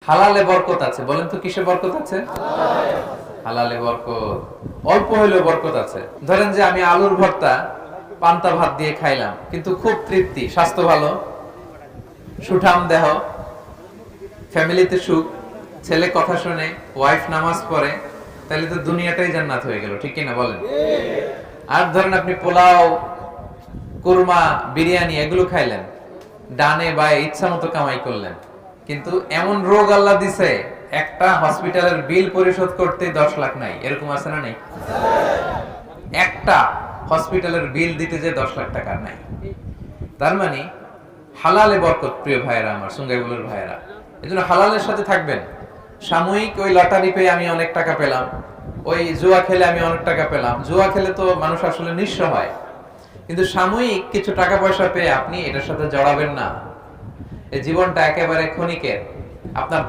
হালালে বরকত আছে, বলেন তো কিসে বরকত আছে? হালালে বরকত। অল্প হইলেও বরকত আছে। ধরেন যে আমি আলুর ভর্তা পান্তা ভাত দিয়ে খাইলাম, কিন্তু খুব তৃপ্তি, স্বাস্থ্য ভালো, সুঠাম দেহ, ফ্যামিলিতে সুখ, ছেলে কথা শুনে, ওয়াইফ নামাজ পড়ে, তাহলে তো দুনিয়াটাই জান্নাত হয়ে গেল, ঠিক কিনা বলেন? আর ধরেন আপনি পোলাও, কুরমা, বিরিয়ানি এগুলো খাইলেন, ডানে বায়ে ইচ্ছা মতো কামাই করলেন, কিন্তু এমন রোগ আল্লাহ দিছে একটা হসপিটালের বিল পরিশোধ করতে 10 লাখ নাই, এরকম আছে না? নেই? একটা হসপিটালের বিল দিতে যে 10 লাখ টাকা নাই। তার মানে হালালে বরকত। প্রিয় ভাইয়েরা, আমার সুঙ্গাইবুলের ভাইয়েরা, এজন্য হালালের সাথে থাকবেন। সাময়িক ওই লটারি পেয়ে আমি অনেক টাকা পেলাম, ওই জুয়া খেলে আমি অনেক টাকা পেলাম, জুয়া খেলে তো মানুষ আসলে নিঃস্ব হয়, কিন্তু সাময়িক কিছু টাকা পয়সা পেয়ে আপনি এটার সাথে জড়াবেন না। এই জীবনটা একেবারে ক্ষণিকের। আপনার